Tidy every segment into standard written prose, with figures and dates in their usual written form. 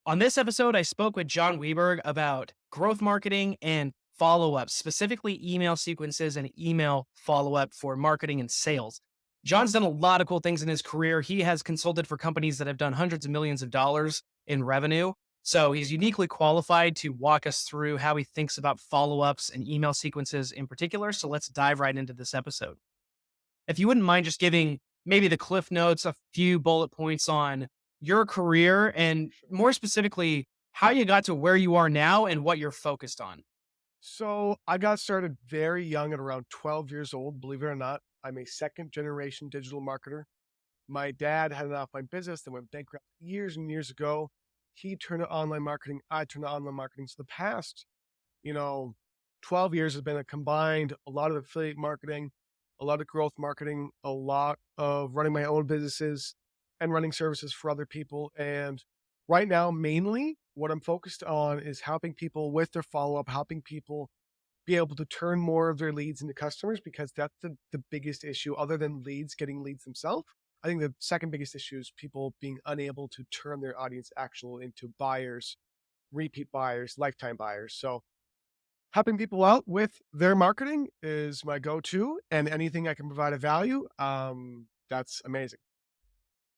On this episode, I spoke with Jon Weberg about growth marketing and follow up, specifically email sequences and email follow up for marketing and sales. John's done a lot of cool things in his career. He has consulted for companies that have done hundreds of millions of dollars in revenue. So he's uniquely qualified to walk us through how he thinks about follow ups and email sequences in particular. So let's dive right into this episode. If you wouldn't mind just giving maybe the cliff notes, a few bullet points on your career and more specifically, how you got to where you are now and what you're focused on. So I got started very young at around 12 years old. Believe it or not, I'm a second generation digital marketer. My dad had an offline business that went bankrupt years and years ago. He turned to online marketing. I turned to online marketing. So the past, you know, 12 years has been a combined a lot of affiliate marketing, a lot of growth marketing, a lot of running my own businesses and running services for other people. And right now, mainly what I'm focused on is helping people with their follow up, helping people be able to turn more of their leads into customers because that's the biggest issue other than leads, getting leads themselves. I think the second biggest issue is people being unable to turn their audience actual into buyers, repeat buyers, lifetime buyers. So helping people out with their marketing is my go-to, and anything I can provide a value, that's amazing.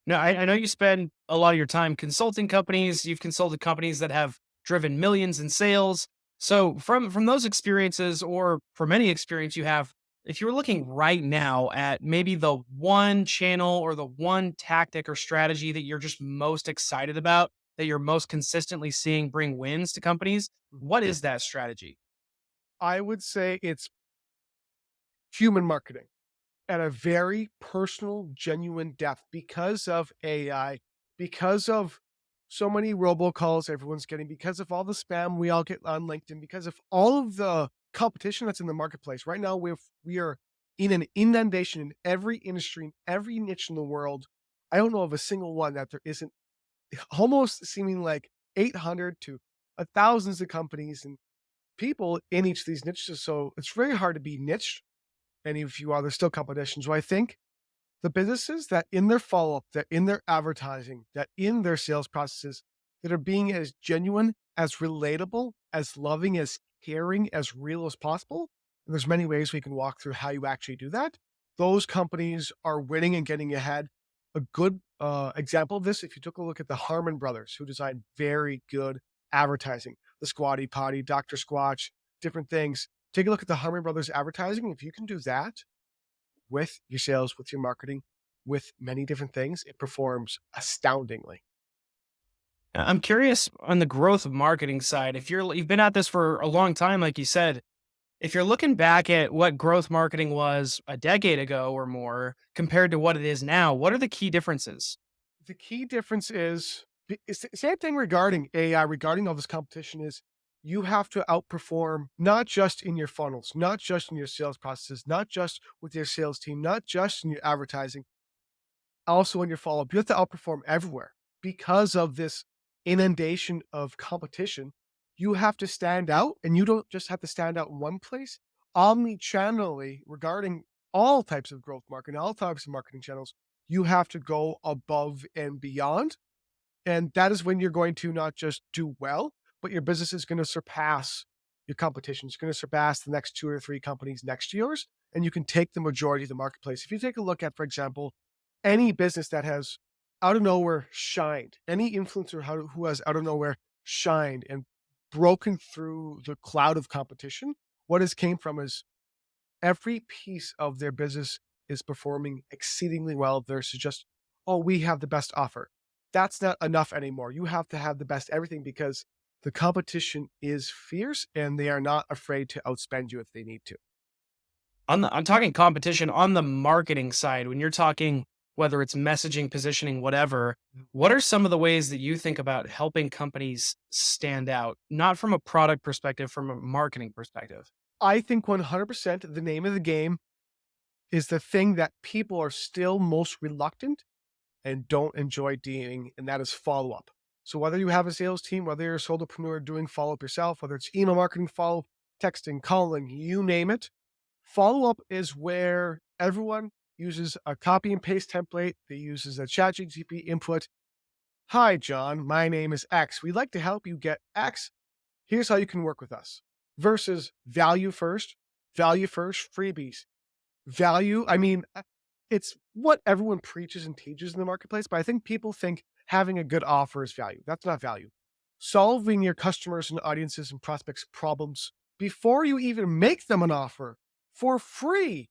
Now, I know you spend a lot of your time consulting companies. You've consulted companies that have driven millions in sales. So, from those experiences, or from any experience you have, if you were looking right now at maybe the one channel or the one tactic or strategy that you're just most excited about, that you're most consistently seeing bring wins to companies, Mhm. what is that strategy? I would say it's human marketing at a very personal, genuine depth because of AI, because of so many robocalls everyone's getting, because of all the spam we all get on LinkedIn, because of all of the competition that's in the marketplace. Right now, we are in an inundation in every industry, in every niche in the world. I don't know of a single one that there isn't almost seeming like 800 to thousands of companies and people in each of these niches. So it's very hard to be niche. And if you are, there's still competition. So I think the businesses that in their follow up, that in their advertising, that in their sales processes, that are being as genuine, as relatable, as loving, as caring, as real as possible. And there's many ways we can walk through how you actually do that. Those companies are winning and getting ahead. A good example of this, if you took a look at the Harmon brothers, who designed very good advertising, the Squatty Potty, Dr. Squatch, different things. Take a look at the Harmon brothers advertising. If you can do that, with your sales, with your marketing, with many different things, it performs astoundingly. I'm curious on the growth of marketing side. If you've been at this for a long time, like you said, if you're looking back at what growth marketing was a decade ago or more compared to what it is now, what are the key differences? The key difference is it's the same thing regarding AI, regarding all this competition is you have to outperform not just in your funnels, not just in your sales processes, not just with your sales team, not just in your advertising, also in your follow up. You have to outperform everywhere because of this inundation of competition. You have to stand out, and you don't just have to stand out in one place. Omni-channelly, regarding all types of growth marketing, all types of marketing channels, you have to go above and beyond. And that is when you're going to not just do well, but your business is going to surpass your competition. It's going to surpass the next two or three companies next to yours, and you can take the majority of the marketplace. If you take a look at, for example, any business that has out of nowhere shined, any influencer who has out of nowhere shined and broken through the cloud of competition, what has came from is every piece of their business is performing exceedingly well versus just, oh, we have the best offer. That's not enough anymore. You have to have the best everything because the competition is fierce and they are not afraid to outspend you if they need to. I'm talking competition on the marketing side. When you're talking whether it's messaging, positioning, whatever, what are some of the ways that you think about helping companies stand out, not from a product perspective, from a marketing perspective? I think 100% the name of the game is the thing that people are still most reluctant and don't enjoy doing, and that is follow up. So whether you have a sales team, whether you're a solopreneur doing follow up yourself, whether it's email marketing follow, texting, calling, you name it, follow up is where everyone uses a copy and paste template. They uses a chat GTP input. Hi, John. My name is X. We'd like to help you get X. Here's how you can work with us. Versus value first, freebies. Value, it's what everyone preaches and teaches in the marketplace, but I think people think having a good offer is value. That's not value. Solving your customers and audiences and prospects' problems before you even make them an offer for free,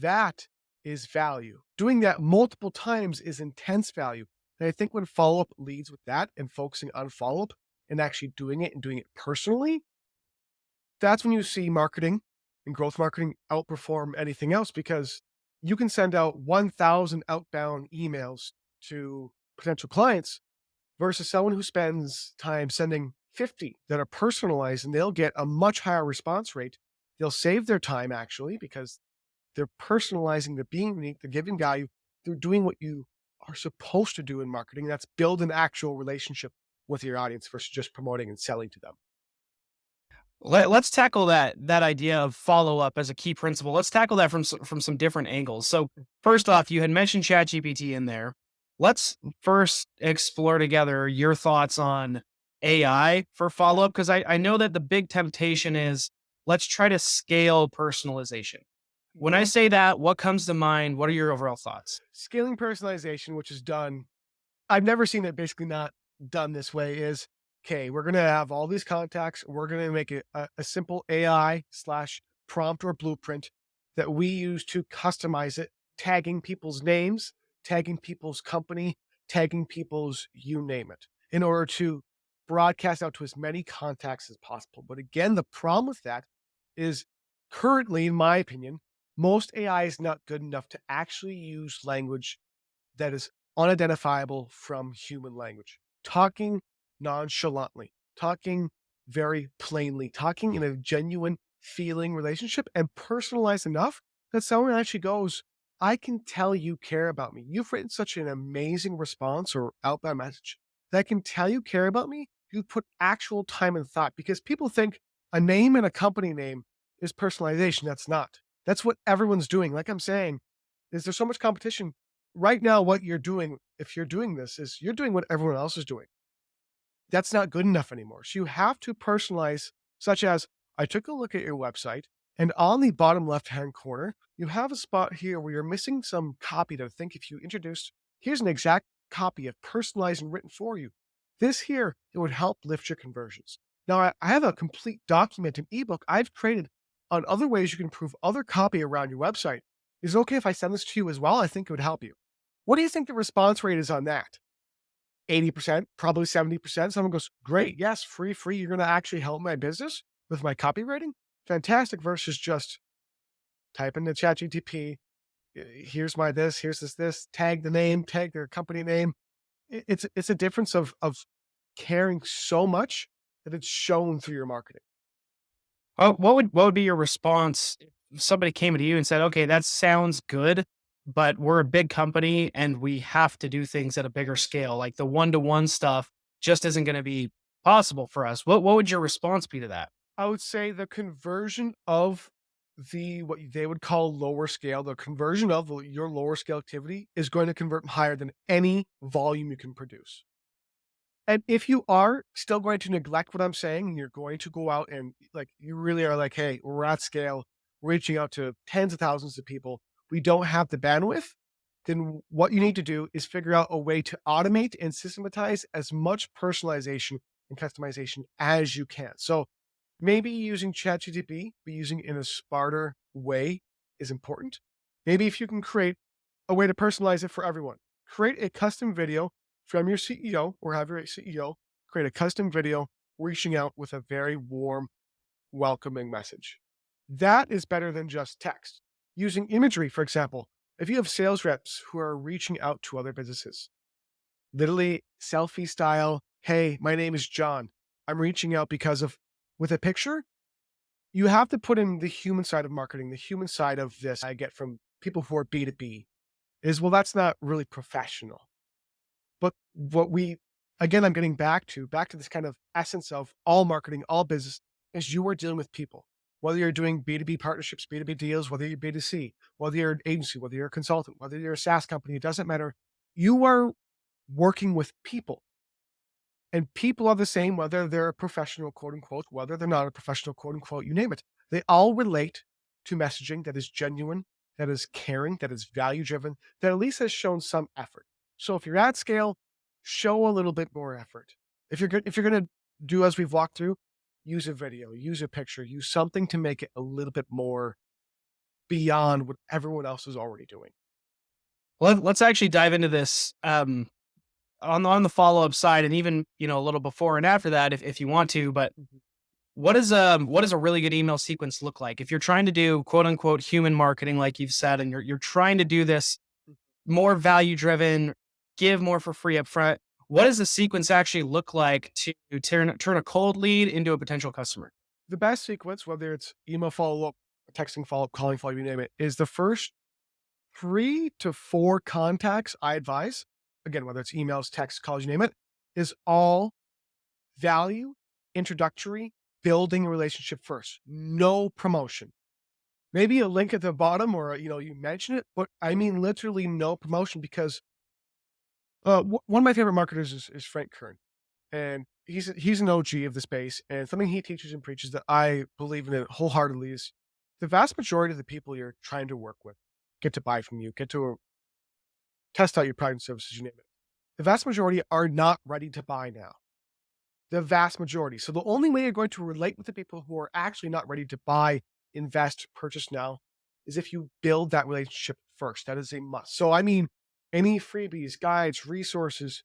that is value. Doing that multiple times is intense value. And I think when follow up leads with that and focusing on follow up and actually doing it and doing it personally, that's when you see marketing and growth marketing outperform anything else because you can send out 1,000 outbound emails to potential clients versus someone who spends time sending 50 that are personalized and they'll get a much higher response rate. They'll save their time actually because they're personalizing, they're being unique, they're giving value, they're doing what you are supposed to do in marketing. That's build an actual relationship with your audience versus just promoting and selling to them. Let's tackle that idea of follow up as a key principle. Let's tackle that from from some different angles. So first off, you had mentioned ChatGPT in there. Let's first explore together your thoughts on AI for follow up because I know that the big temptation is let's try to scale personalization. When I Mhm. say that, what comes to mind? What are your overall thoughts? Scaling personalization, which is done, I've never seen it basically not done this way, is okay, we're going to have all these contacts. We're going to make it a simple AI slash prompt or blueprint that we use to customize it, tagging people's names, tagging people's company, tagging people's you name it, in order to broadcast out to as many contacts as possible. But again, the problem with that is currently, in my opinion, most AI is not good enough to actually use language that is unidentifiable from human language, talking nonchalantly, talking very plainly, talking in a genuine feeling relationship and personalized enough that someone actually goes, I can tell you care about me. You've written such an amazing response or outbound message that I can tell you care about me. You put actual time and thought because people think a name and a company name is personalization. That's not. That's what everyone's doing. Like I'm saying, is there's so much competition right now. What you're doing, if you're doing this, is you're doing what everyone else is doing. That's not good enough anymore. So you have to personalize, such as I took a look at your website, and on the bottom left hand corner, you have a spot here where you're missing some copy that I think if you introduced, here's an exact copy of personalized and written for you. This here, it would help lift your conversions. Now, I have a complete document, an ebook I've created on other ways you can improve other copy around your website. Is it okay if I send this to you as well? I think it would help you. What do you think the response rate is on that? 80%, probably 70%. Someone goes, great. Yes, free. You're going to actually help my business with my copywriting. Fantastic. Versus just type in the chat GTP. Here's my this, here's this, tag the name, tag their company name. It's a difference of caring so much that it's shown through your marketing. Oh, what would be your response if somebody came to you and said, "Okay, that sounds good, but we're a big company and we have to do things at a bigger scale. Like the one-to-one stuff just isn't going to be possible for us." What would your response be to that? I would say the conversion of what they would call lower scale, the conversion of your lower scale activity is going to convert higher than any volume you can produce. And if you are still going to neglect what I'm saying, and you're going to go out and like you really are like, hey, we're at scale, we're reaching out to tens of thousands of people, we don't have the bandwidth, then what you need to do is figure out a way to automate and systematize as much personalization and customization as you can. So maybe using ChatGPT, but using it in a smarter way is important. Maybe if you can create a way to personalize it for everyone, create a custom video from your CEO or have your CEO create a custom video reaching out with a very warm, welcoming message. That is better than just text. Using imagery, for example, if you have sales reps who are reaching out to other businesses, literally selfie style, hey, my name is John. I'm reaching out because of, with a picture, you have to put in the human side of marketing, the human side of this I get from people who are B2B is, well, that's not really professional. But what we, again, I'm getting back to this kind of essence of all marketing, all business is you are dealing with people. Whether you're doing B2B partnerships, B2B deals, whether you're B2C, whether you're an agency, whether you're a consultant, whether you're a SaaS company, it doesn't matter. You are working with people. And people are the same, whether they're a professional, quote unquote, whether they're not a professional, quote unquote, you name it. They all relate to messaging that is genuine, that is caring, that is value driven, that at least has shown some effort. So if you're at scale, show a little bit more effort. If you're gonna do as we've walked through, use a video, use a picture, use something to make it a little bit more beyond what everyone else is already doing. Let's actually dive into this on the follow up side, and even a little before and after that, if you want to. But Mhm. what does a really good email sequence look like if you're trying to do quote unquote human marketing, like you've said, and you're trying to do this more value driven, give more for free upfront? What does the sequence actually look like to turn a cold lead into a potential customer? The best sequence, whether it's email follow up, texting follow up, calling follow up, you name it, is the first 3 to 4 contacts I advise, again, whether it's emails, texts, calls, you name it, is all value, introductory, building a relationship first. No promotion. Maybe a link at the bottom or, you mention it, but I mean literally no promotion because one of my favorite marketers is Frank Kern. And he's an OG of the space. And something he teaches and preaches that I believe in it wholeheartedly is the vast majority of the people you're trying to work with get to buy from you, get to test out your product and services, you name it. The vast majority are not ready to buy now. The vast majority. So the only way you're going to relate with the people who are actually not ready to buy, invest, purchase now is if you build that relationship first. That is a must. So I mean, any freebies, guides, resources,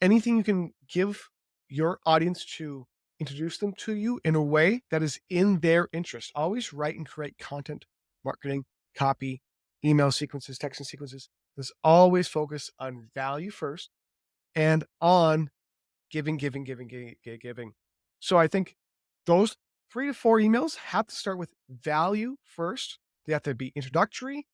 anything you can give your audience to introduce them to you in a way that is in their interest. Always write and create content, marketing, copy, email sequences, texting sequences. Let's always focus on value first and on giving. So I think those 3 to 4 emails have to start with value first. They have to be introductory,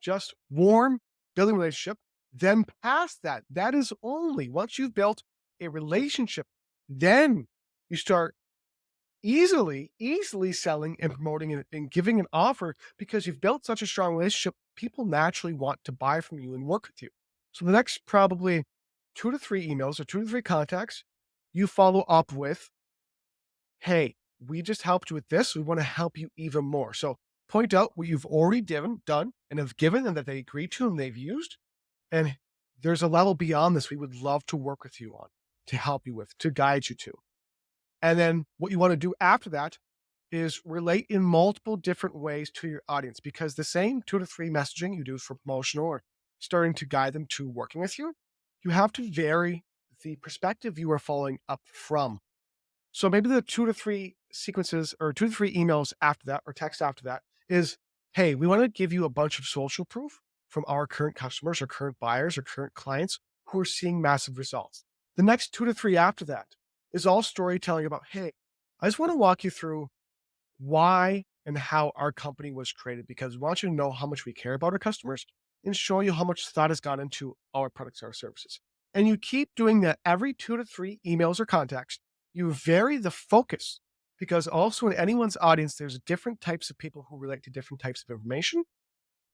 just warm, building relationship. Then past that, that is only once you've built a relationship, then you start easily selling and promoting and giving an offer because you've built such a strong relationship. People naturally want to buy from you and work with you. So the next probably 2 to 3 emails or 2 to 3 contacts, you follow up with, hey, we just helped you with this. We want to help you even more. So point out what you've already done and have given and that they agreed to and they've used. And there's a level beyond this we would love to work with you on, to help you with, to guide you to. And then what you want to do after that is relate in multiple different ways to your audience because the same 2 to 3 messaging you do for promotional or starting to guide them to working with you, you have to vary the perspective you are following up from. So maybe the 2 to 3 sequences or 2 to 3 emails after that or text after that is, hey, we want to give you a bunch of social proof from our current customers or current buyers or current clients who are seeing massive results. The next 2 to 3 after that is all storytelling about, hey, I just want to walk you through why and how our company was created because we want you to know how much we care about our customers and show you how much thought has gone into our products, our services. And you keep doing that every 2 to 3 emails or contacts. You vary the focus because also in anyone's audience, there's different types of people who relate to different types of information.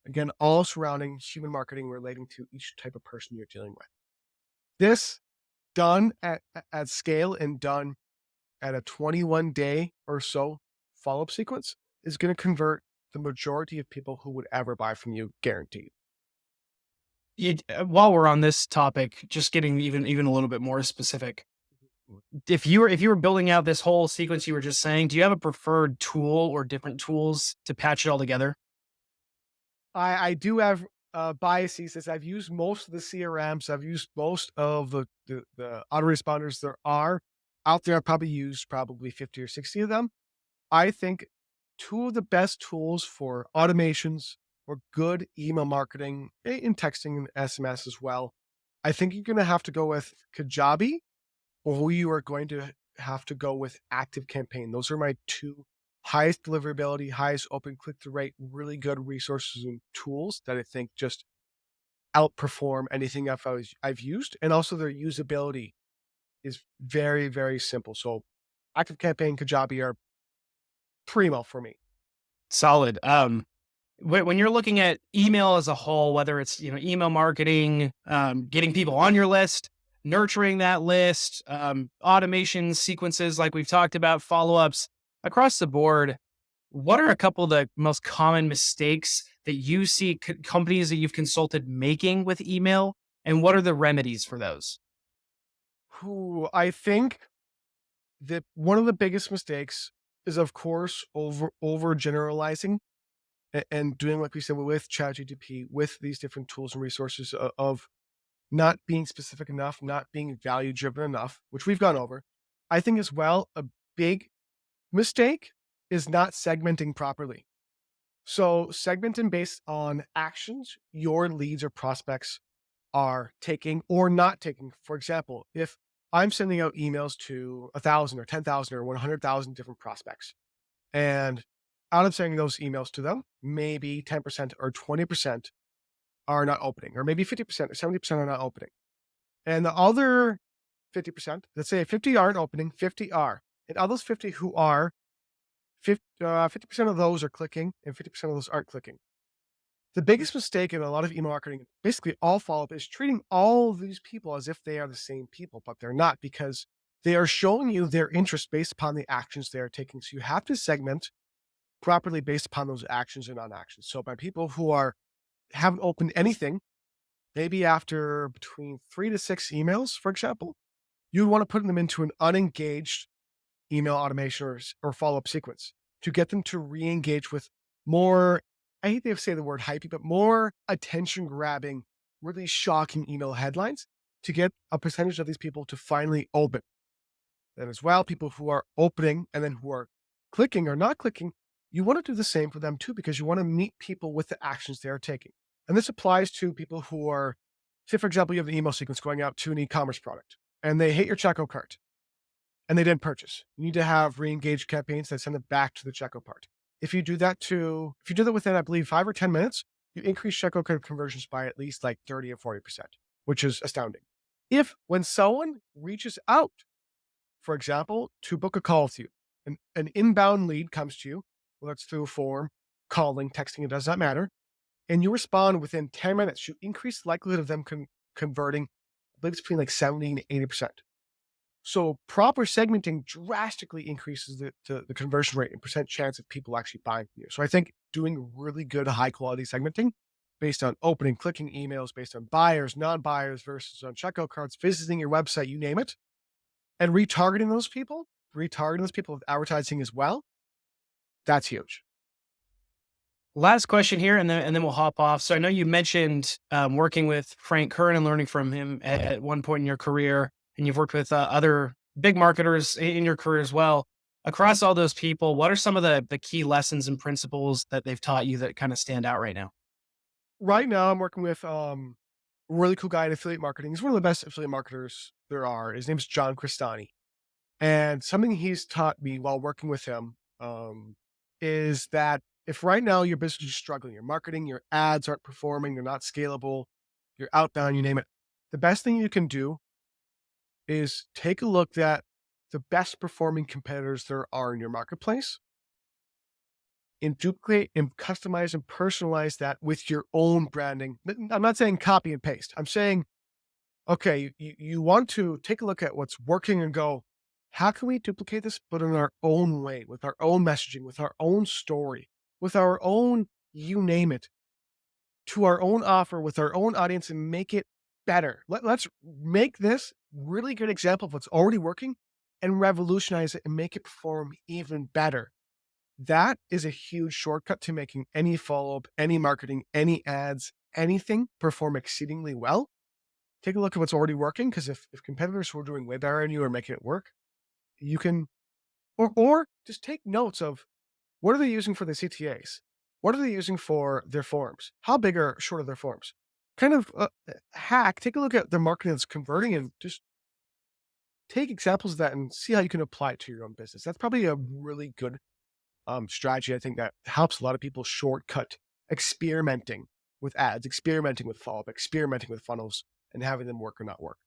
Again, all surrounding human marketing relating to each type of person you're dealing with. This done at scale and done at a 21-day or so follow-up sequence is going to convert the majority of people who would ever buy from you, guaranteed. While we're on this topic, just getting even a little bit more specific, if you were building out this whole sequence you were just saying, do you have a preferred tool or different tools to patch it all together? I do have biases as I've used most of the CRMs. I've used most of the autoresponders there are out there. I've probably used probably 50 or 60 of them. I think 2 of the best tools for automations or good email marketing in texting and SMS as well. I think you're going to have to go with Kajabi or you are going to have to go with Active Campaign. Those are my 2 highest deliverability, highest open click-through rate, really good resources and tools that I think just outperform anything I've used. And also their usability is very, very simple. So Active Campaign, Kajabi are primo for me. Solid. When you're looking at email as a whole, whether it's email marketing, getting people on your list, nurturing that list, automation sequences like we've talked about, follow ups across the board, what are a couple of the most common mistakes that you see companies that you've consulted making with email, and what are the remedies for those? Who I think that one of the biggest mistakes is, of course, over generalizing and doing like we said with ChatGPT, with these different tools and resources of not being specific enough, not being value driven enough, which we've gone over. I think as well, a big mistake is not segmenting properly. So segmenting based on actions your leads or prospects are taking or not taking. For example, if I'm sending out emails to 1,000 or 10,000 or 100,000 different prospects, and out of sending those emails to them, maybe 10% or 20% are not opening, or maybe 50% or 70% are not opening. And the other 50%, let's say 50 aren't opening, 50 are. And of those 50 who are, 50% of those are clicking and 50% of those aren't clicking. The biggest mistake in a lot of email marketing, basically all follow up, is treating all of these people as if they are the same people, but they're not, because they are showing you their interest based upon the actions they are taking. So you have to segment properly based upon those actions and non-actions. So by people who haven't opened anything, maybe after between 3 to 6 emails, for example, you would want to put them into an unengaged email automation or follow-up sequence to get them to re-engage with more, I hate to say the word hypey, but more attention grabbing, really shocking email headlines to get a percentage of these people to finally open. Then as well, people who are opening and then who are clicking or not clicking, you want to do the same for them too, because you want to meet people with the actions they are taking. And this applies to people who are, say, for example, you have an email sequence going out to an e-commerce product and they hit your checkout cart and they didn't purchase. You need to have re-engaged campaigns that send it back to the checkout cart. If you do that within, I believe, 5 or 10 minutes, you increase checkout cart conversions by at least like 30 or 40%, which is astounding. If when someone reaches out, for example, to book a call with you, an inbound lead comes to you, whether it's through a form, calling, texting, it does not matter, and you respond within 10 minutes, you increase the likelihood of them converting, I believe it's between like 70 and 80%. So proper segmenting drastically increases the conversion rate and percent chance of people actually buying from you. So I think doing really good, high quality segmenting based on opening, clicking emails, based on buyers, non-buyers versus on checkout carts, visiting your website, you name it, and retargeting those people with advertising as well, that's huge. Last question here, and then we'll hop off. So I know you mentioned working with Frank Kern and learning from him at one point in your career, and you've worked with other big marketers in your career as well. Across all those people, what are some of the key lessons and principles that they've taught you that kind of stand out right now? Right now, I'm working with a really cool guy in affiliate marketing. He's one of the best affiliate marketers there are. His name is Jon Crestani. And something he's taught me while working with him is that if right now your business is struggling, your marketing, your ads aren't performing, they're not scalable, you're outbound, you name it, the best thing you can do is take a look at the best performing competitors there are in your marketplace and duplicate and customize and personalize that with your own branding. I'm not saying copy and paste. I'm saying, okay, you want to take a look at what's working and go, how can we duplicate this, but in our own way, with our own messaging, with our own story, with our own, you name it, to our own offer, with our own audience and make it better. Let's make this really good example of what's already working and revolutionize it and make it perform even better. That is a huge shortcut to making any follow up, any marketing, any ads, anything perform exceedingly well. Take a look at what's already working, because if competitors who are doing way better than you are making it work, you can, or just take notes of what are they using for their CTAs? What are they using for their forms? How big or short are their forms? Kind of hack, take a look at the marketing that's converting and just take examples of that and see how you can apply it to your own business. That's probably a really good strategy. I think that helps a lot of people shortcut experimenting with ads, experimenting with follow up, experimenting with funnels, and having them work or not work.